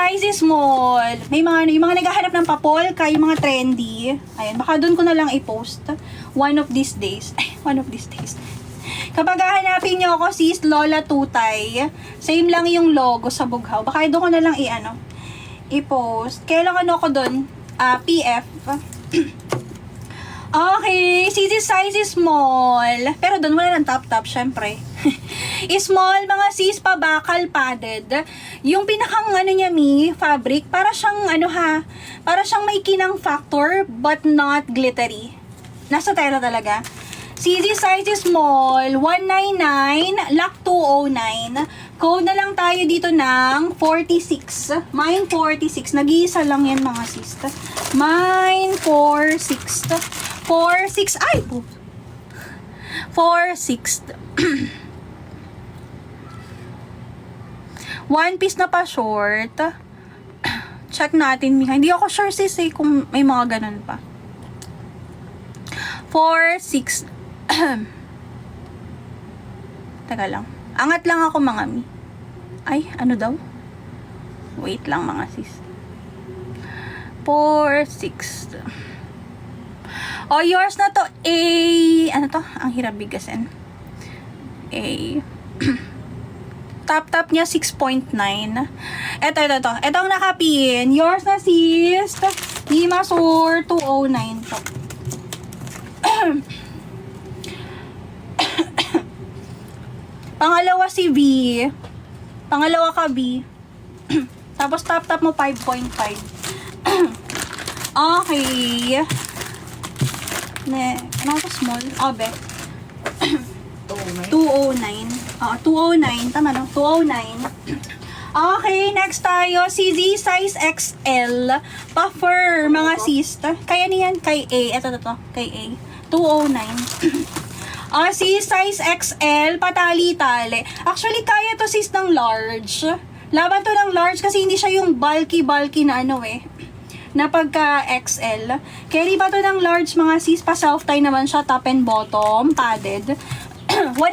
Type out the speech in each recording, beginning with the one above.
size is small. May mga, yung mga naghahanap ng papolka, yung mga trendy. Ayan, baka doon ko na lang i-post. One of these days. One of these days. Kapag hahanapin nyo ako, sis Lola Tutay, same lang yung logo sa Bughaw. Baka doon ko na lang i-post. Kailan ano ko doon? PF. Okay, sis size is small. Pero doon wala ng top, syempre. Small, mga sis, pabakal, padded. Yung pinakang niya, fabric, para siyang, para siyang may kinang factor, but not glittery. Nasa tela talaga. CZ size is small, 199, lock 209. Code na lang tayo dito ng 46. Mine 46. Nag-iisa lang yan, mga sis. Mine 46. 46. Ay po. 46. One piece na pa short. Check natin, Miha. Hindi ako sure sis kung may mga ganun pa. 46. Teka lang. Angat lang ako, mga mi. Ay, ano daw? Wait lang, mga sis. 46. Oh, yours na to. A. Ano to? Ang hirap bigasin. A. Top niya 6.9. Ito. Ito ang nakapin. Yours na, sis. Limasur 209 to. Pangalawa si V. Pangalawa ka, B. Tapos top mo 5.5. Okay. Ano ko small? Obe. 209. 209. Tama no? 209. Okay, next tayo. CZ size XL. Puffer, mga sis. Kaya niyan kay A. Ito. Kay A. 209. Si size XL, patali-tali. Actually, kaya to sis ng large. Laban to ng large kasi hindi siya yung bulky na na pagka XL. Carry ba to ng large, mga sis? Pa self-tie naman siya, top and bottom, padded. 149,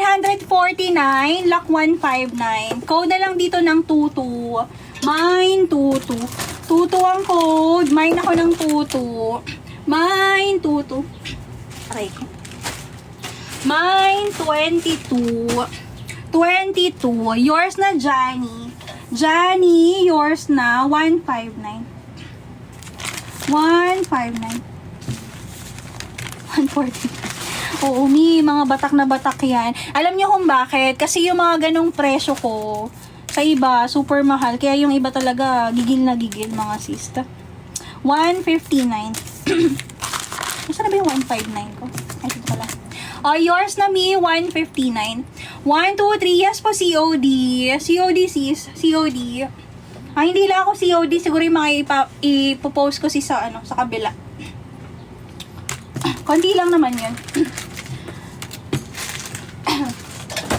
lock 159. Code na lang dito ng 22. Mine 22. 22 ang code. Mine ako ng 22. Mine 22. Aray ko. Mine 22. 22. Yours na, Johnny. Johnny, yours na 159. 159. 140. Oo, mga batak na batak yan. Alam niyo kung bakit? Kasi yung mga ganong presyo ko, sa iba, super mahal. Kaya yung iba talaga, gigil na gigil, mga sista. 159. Saan na ba yung 159 ko? Ay, dito pala. Yours na, 159. 1, 2, 3, yes po, COD. COD, sis. COD. Hindi lang ako COD. Siguro yung mga ipopost ko sa kabila. Konti lang naman yun.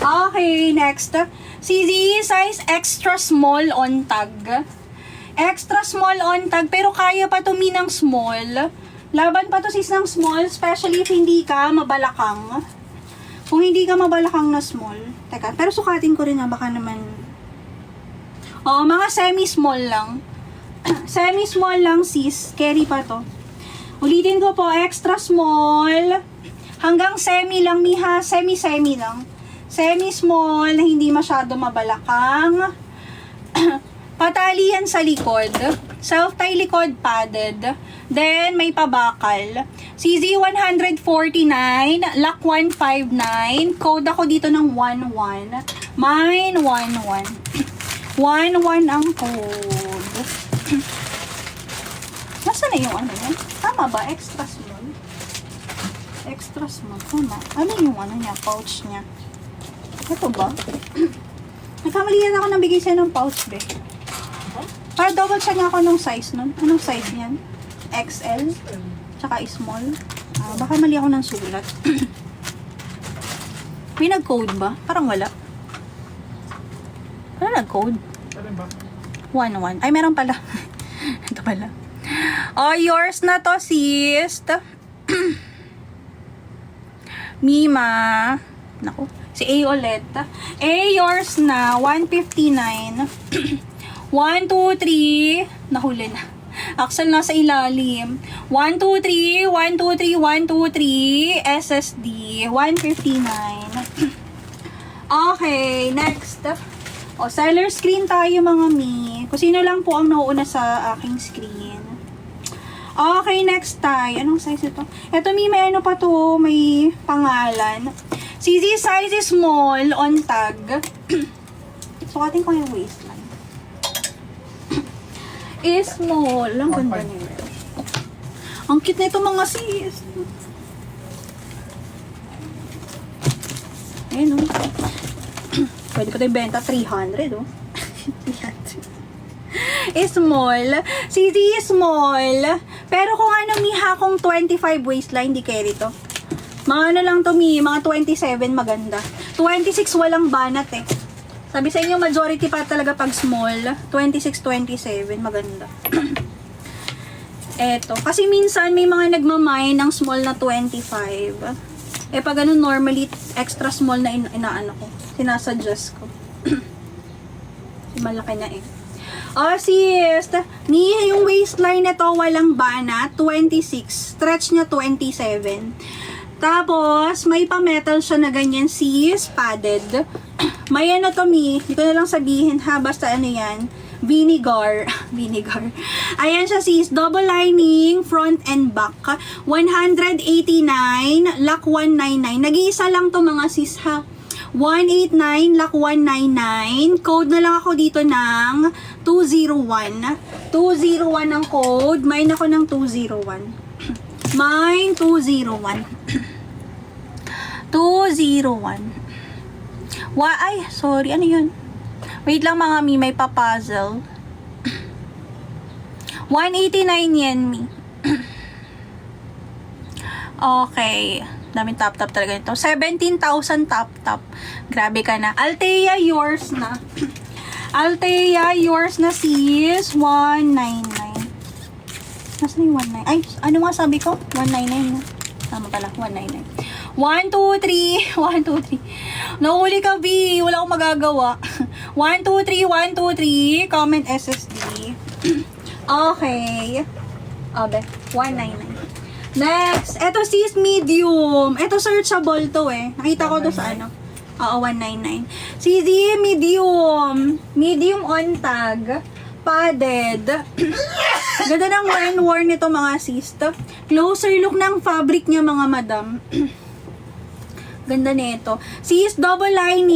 Okay, next. CZ size extra small on tag. Extra small on tag, pero kaya pa to ng small. Laban pa to sis ng small, especially if hindi ka mabalakang. Kung hindi ka mabalakang na small. Teka, pero sukatin ko rin baka naman. Mga semi-small lang. Semi-small lang, sis. Carry pa to. Ulitin ko po, extra small. Hanggang semi lang, miha. Semi-semi lang. Semi-small na hindi masyado mabalakang. Patalian sa likod. Self-tie likod padded. Then, may pabakal. CZ 149. Lock 159. Code ako dito ng 11. Mine 11. 1-1 ang code. Nasaan na yung yan? Tama ba? Extra small? Extra small. Tama. Ano yung niya? Pouch niya. Ito ba? Nagkamalihan ako ng bigay sa'yo ng pouch, be. Para double check nga ako nung size nun. Anong size niyan? XL? Tsaka small? Baka mali ako ng sulat. May nag-code ba? Parang wala. Ano nag-code? 1-1. Ay, meron pala. Ito pala. Yours na to, sis. Mima. Naku. Si A ulit. A, yours na. 159. 1, 2, 3. Nahuli na. Axle nasa ilalim. 1, 2, 3. 1, 2, 3. 1, 2, 3. SSD. 159. Okay, next. O, seller screen tayo mga mi. Kung sino lang po ang nauuna sa aking screen. Okay, next tayo. Anong size ito? Ito mi, may ano pa to, may pangalan. CZ size is small on tag. Sukatin ko yung waistline. Is small. Ang ganda nila. Ang cute na ito mga sis. Ayun o. Pwede pa tayo benta 300 o. 300. Is small. CZ is small. Pero kung ano miha kung 25 waistline, di carry to. Mga ano lang to mi, mga 27 maganda. 26 walang banat eh. Sabi sa inyo, majority pa talaga pag small. 26, 27, maganda. Eto. Kasi minsan may mga nagmamay ng small na 25. Eh pag ano, normally, extra small na inaano ko. Sinasuggest ko. Malaki na eh. Oh, sis. Yung waistline nito, walang banat. 26. Stretch niya 27. Tapos, may pa-metal siya na ganyan, sis, padded. May ano to, mi. Hindi ko na lang sabihin, ha. Basta ano yan. Vinegar. Vinegar. Ayan siya, sis. Double lining, front and back. 189, lock 199. Nag-iisa lang to, mga sis, ha. 189, lock 199. Code na lang ako dito ng 201. 201 ang code. Mine ako ng 201. Mine, 201. 201. Ay, sorry. Ano yun? Wait lang mga mi, may pa-puzzle. 189 yan, mi. Okay. Daming top-top talaga nito. 17,000 top-top. Grabe ka na. Althea, yours na. Althea, yours na sis. 199. Nasaan yung 19? Ay, ano nga sabi ko? 199. Tama pala, 199. 1, 2, 3. 1, 2, 3. Nahuli ka, B. Wala akong magagawa. 1, 2, 3. 1, 2, 3. Comment SSD. Okay. Abe, 199. Next. Ito sis, medium. Ito searchable to eh. Nakita ko to sa ano. Oo, 199. CZ, medium. Medium on tag. Padded. Ganda ng wear nito mga sis. Closer look ng fabric niya mga madam. Ganda nito. Sis, double lining.